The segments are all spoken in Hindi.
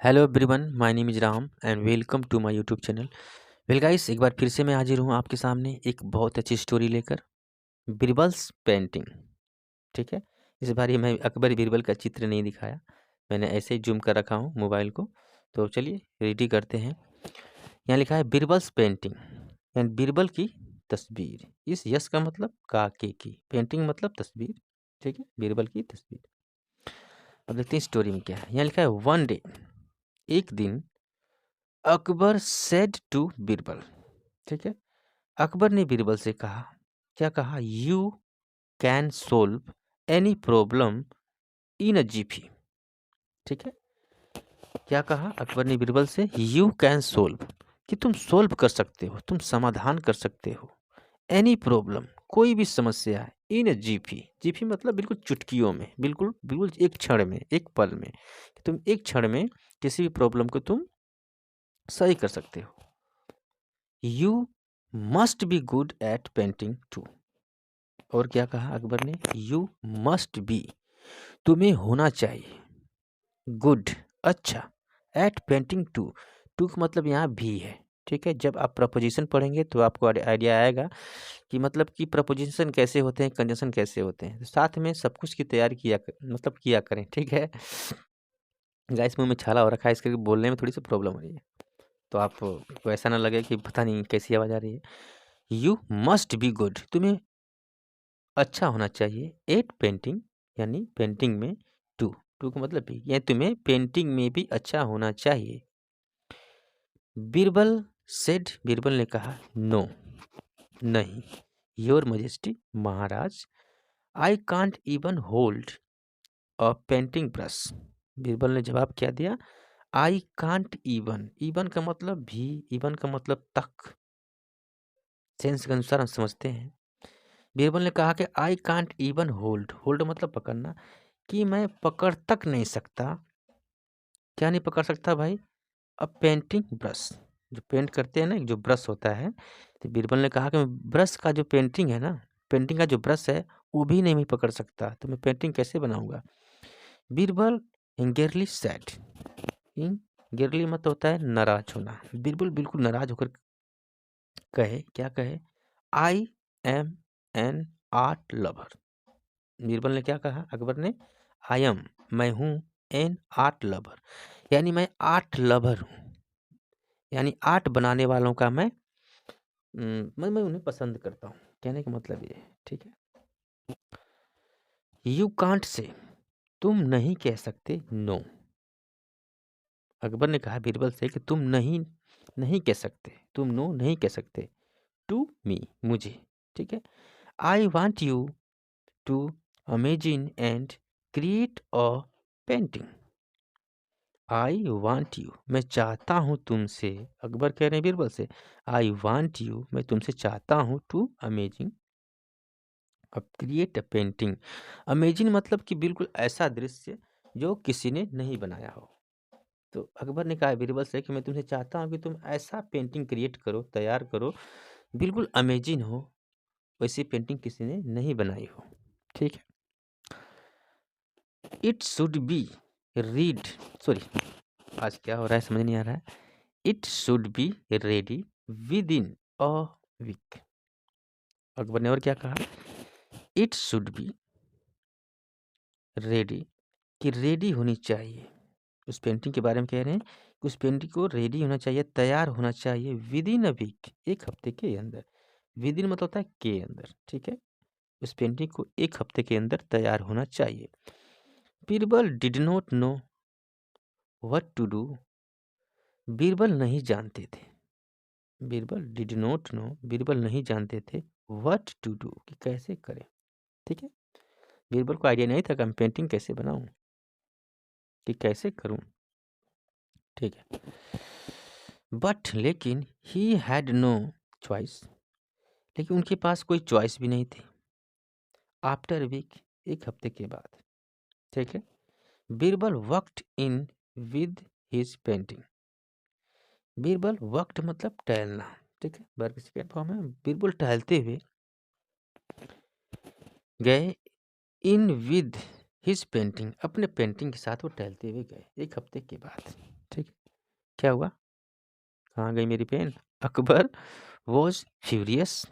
Hello everyone, my name is Ram and welcome to my YouTube channel. Well guys, एक बार फिर से मैं हाजिर हूँ आपके सामने एक बहुत अच्छी स्टोरी लेकर, बीरबल्स पेंटिंग। ठीक है, इस बार ये मैं अकबर बीरबल का चित्र नहीं दिखाया, मैंने ऐसे ही जूम कर रखा हूँ मोबाइल को। तो चलिए रेडी करते हैं। यहाँ लिखा है बीरबल्स पेंटिंग एंड बीरबल की तस्वीर। इस यस का मतलब काके की, पेंटिंग मतलब तस्वीर। ठीक है, बीरबल की तस्वीर। अब देखते हैं स्टोरी में क्या है। यहाँ लिखा है वन डे, एक दिन, अकबर सेड टू बीरबल। ठीक है, अकबर ने बीरबल से कहा, क्या कहा? You can solve any problem in a GP. ठीक है, क्या कहा अकबर ने बीरबल से? यू कैन सोल्व, कि तुम सोल्व कर सकते हो, तुम समाधान कर सकते हो, एनी प्रॉब्लम, कोई भी समस्या है, इन अ जीपी। जीपी मतलब बिल्कुल चुटकियों में, बिल्कुल बिल्कुल एक क्षण में, एक पल में, कि तुम एक क्षण में किसी भी प्रॉब्लम को तुम सही कर सकते हो। You must be good at painting too. और क्या कहा अकबर ने? यू मस्ट बी, तुम्हें होना चाहिए, गुड, अच्छा, एट पेंटिंग टू। टू का मतलब यहाँ भी है। ठीक है, जब आप प्रपोजिशन पढ़ेंगे तो आपको आइडिया आएगा कि मतलब कि प्रपोजिशन कैसे होते हैं, कंजंक्शन कैसे होते हैं। तो साथ में सब कुछ की तैयारी मतलब किया करें। ठीक है, गाइस मुंह में छाला हो रखा है, इसके बोलने में थोड़ी सी प्रॉब्लम हो रही है, तो आपको ऐसा ना लगे कि पता नहीं कैसी आवाज़ आ रही है। यू मस्ट बी गुड, तुम्हें अच्छा होना चाहिए, एट पेंटिंग, यानी पेंटिंग में, टू, टू का मतलब भी, यानी तुम्हें पेंटिंग में भी अच्छा होना चाहिए। बीरबल सेड, बीरबल ने कहा, नो, नहीं, your majesty, Maharaj, I can't even hold a painting brush. Birbal ने जवाब क्या दिया? आई कांट इवन, इवन का मतलब भी, इवन का मतलब तक, सेंस के अनुसार हम समझते हैं। बीरबल ने कहा कि I can't even hold, hold मतलब पकड़ना, कि मैं पकड़ तक नहीं सकता। क्या नहीं पकड़ सकता भाई? अब पेंटिंग ब्रश, जो पेंट करते हैं ना, जो ब्रश होता है, तो बीरबल ने कहा कि मैं ब्रश का जो पेंटिंग है ना, पेंटिंग का जो ब्रश है, वो भी नहीं मैं पकड़ सकता, तो मैं पेंटिंग कैसे बनाऊंगा? बीरबल इंगेरली सैड, इंगेरली मतलब होता है नाराज होना। बीरबल बिल्कुल नाराज होकर कहे, क्या कहे? I am an art lover. Birbal ने क्या कहा अकबर ने? आई एम, मैं हूँ, एन आर्ट लवर, यानी मैं आर्ट लवर हूँ, यानी आर्ट बनाने वालों का मैं उन्हें पसंद करता हूँ, कहने का मतलब ये है। ठीक है, यू कांट से, तुम नहीं कह सकते, नो। अकबर ने कहा बीरबल से कि तुम नहीं नहीं कह सकते, तुम नो नहीं कह सकते, टू मी, मुझे। ठीक है, I want you to imagine and create a painting. I want you, मैं चाहता हूँ तुमसे, अकबर कह रहे हैं बीरबल से, आई वांट यू, मैं तुमसे चाहता हूँ, टू अमेजिंग, अब क्रिएट अ पेंटिंग। अमेजिंग मतलब कि बिल्कुल ऐसा दृश्य जो किसी ने नहीं बनाया हो। तो अकबर ने कहा बीरबल से कि मैं तुमसे चाहता हूँ कि तुम ऐसा पेंटिंग क्रिएट करो, तैयार करो, बिल्कुल अमेजिंग हो, वैसी पेंटिंग किसी ने नहीं बनाई हो। ठीक है, it should B read, sorry, आज क्या हो रहा है समझ नहीं आ रहा है। It should be ready within a week. Akbar ने और क्या कहा? इट शुड बी रेडी, कि रेडी होनी चाहिए। उस पेंटिंग के बारे में कह रहे हैं कि उस पेंटिंग को रेडी होना चाहिए, तैयार होना चाहिए, विद इन अ वीक, एक हफ्ते के अंदर। विद इन मतलब होता है के अंदर। ठीक है, उस पेंटिंग को एक हफ्ते के अंदर तैयार होना चाहिए। Birbal did not know what to do, Birbal नहीं जानते थे, Birbal did not know, Birbal नहीं जानते थे, व्हाट टू डू, कि कैसे करें। ठीक है, बीरबल को आइडिया नहीं था कि मैं पेंटिंग कैसे बनाऊं, कि कैसे करूं। ठीक है, बट लेकिन ही हैड नो चॉइस, लेकिन उनके पास कोई चॉइस भी नहीं थी। आफ्टर वीक, एक हफ्ते के बाद। ठीक है, बीरबल वक्त in with his painting, Birbal वक्त मतलब टहलना। ठीक है, वर्ग की सेकंड फॉर्म है। बीरबल टहलते हुए गए, इन विद हिज पेंटिंग, अपने पेंटिंग के साथ वो टहलते हुए गए, एक हफ्ते के बाद। ठीक है, क्या हुआ? कहाँ गई मेरी पेन? Akbar was furious.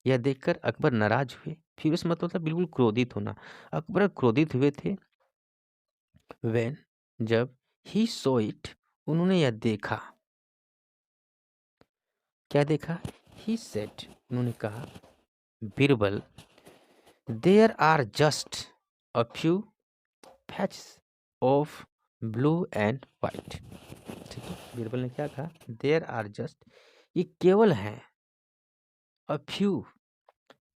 यह देखकर अकबर नाराज हुए। फ्यूरियस मतलब बिल्कुल क्रोधित होना। अकबर क्रोधित हुए थे। व्हेन जब ही सो इट उन्होंने यह देखा। क्या देखा? ही सेड उन्होंने कहा, Birbal there are just a few patches of blue and white. ठीक है, बीरबल ने क्या कहा? देयर आर जस्ट, ये केवल हैं, अ फ्यू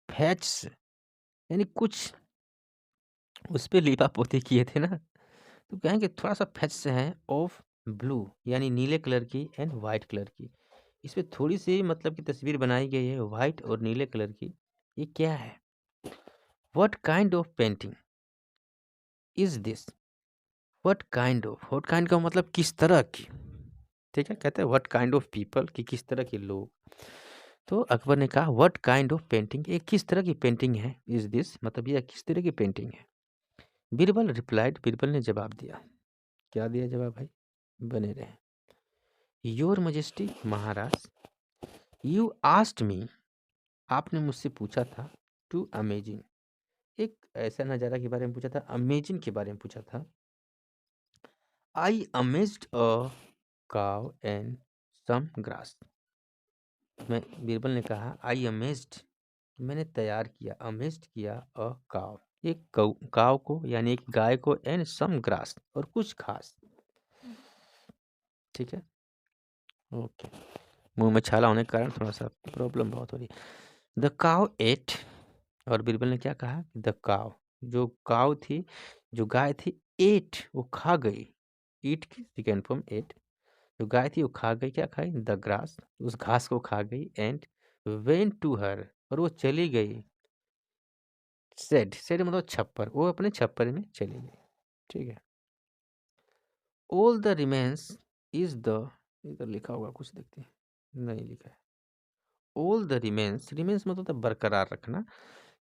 पैचेस यानी कुछ उस पे लीपा पोती किए थे ना, तो कहेंगे थोड़ा सा पैच है ऑफ ब्लू यानी नीले कलर की एंड वाइट कलर की। इस पे थोड़ी सी मतलब की तस्वीर बनाई गई है वाइट और नीले कलर की। ये क्या है? What kind of painting is this? What kind का मतलब किस तरह की। ठीक है, कहते हैं व्हाट काइंड ऑफ पीपल कि किस तरह के लोग। तो अकबर ने कहा व्हाट काइंड ऑफ पेंटिंग, ये किस तरह की पेंटिंग है? इज दिस मतलब यह किस तरह की पेंटिंग है? बीरबल रिप्लाइड, बीरबल ने जवाब दिया। क्या दिया जवाब भाई? बने रहे। Your majesty Maharaj, you asked me, आपने मुझसे पूछा था, टू अमेजिंग, एक ऐसा नज़ारा के बारे में पूछा था, अमेजिंग के बारे में पूछा था। आई अमेज्ड अ काव एंड सम ग्रास। मैं बीरबल ने कहा आई अमेज्ड, मैंने तैयार किया, अमेज्ड किया अ काव, एक काव को यानी एक गाय को, एंड सम ग्रास और कुछ घास। ठीक है, ओके। मुंह में छाला होने के कारण थोड़ा सा प्रॉब्लम बहुत हो रही है। द काव एट, और बीरबल ने क्या कहा? द काव, जो काव थी, जो गाय थी, एट वो खा गई। ईट की सेकेंड फॉर्म एट। जो गाय थी वो खा गई, क्या खाई? द ग्रास, उस घास को खा गई। एंड वेंट टू हर, और वो चली गई। सेड, सेड मतलब छप्पर, वो अपने छप्पर में चली गई। ठीक है। All the remains is the, इधर लिखा होगा कुछ, देखते हैं, नहीं लिखा है। ऑल द रिमेन्स, रिमेन्स मतलब बरकरार रखना,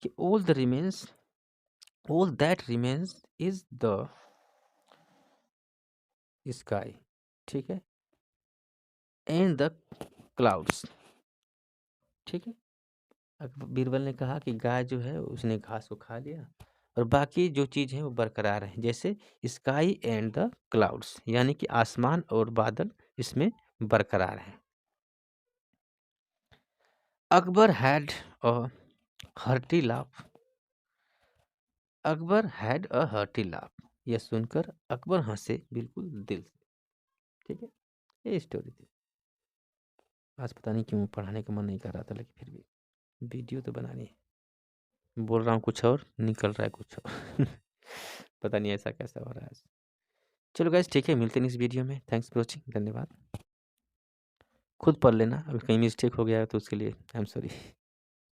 कि all the remains, all that remains is the sky. ठीक है, एंड द क्लाउड्स। ठीक है, बीरबल ने कहा कि गाय जो है उसने घास को खा लिया और बाकी जो चीज़ है वो बरकरार है, जैसे स्काई एंड द क्लाउड्स यानी कि आसमान और बादल इसमें बरकरार है। Akbar had a hearty laugh, Akbar had a hearty laugh, यह सुनकर अकबर हंसे बिल्कुल दिल से। ठीक है, ये स्टोरी थी। आज पता नहीं क्यों पढ़ाने का मन नहीं कर रहा था, लेकिन फिर भी वीडियो तो बनानी है। बोल रहा हूँ कुछ और, निकल रहा है कुछ और। पता नहीं ऐसा कैसा हो रहा है आज। चलो गाइस, ठीक है, मिलते हैं इस वीडियो में। थैंक्स फॉर वॉचिंग, धन्यवाद। खुद पढ़ लेना, अगर कहीं मिस्टेक हो गया है तो उसके लिए आई एम सॉरी।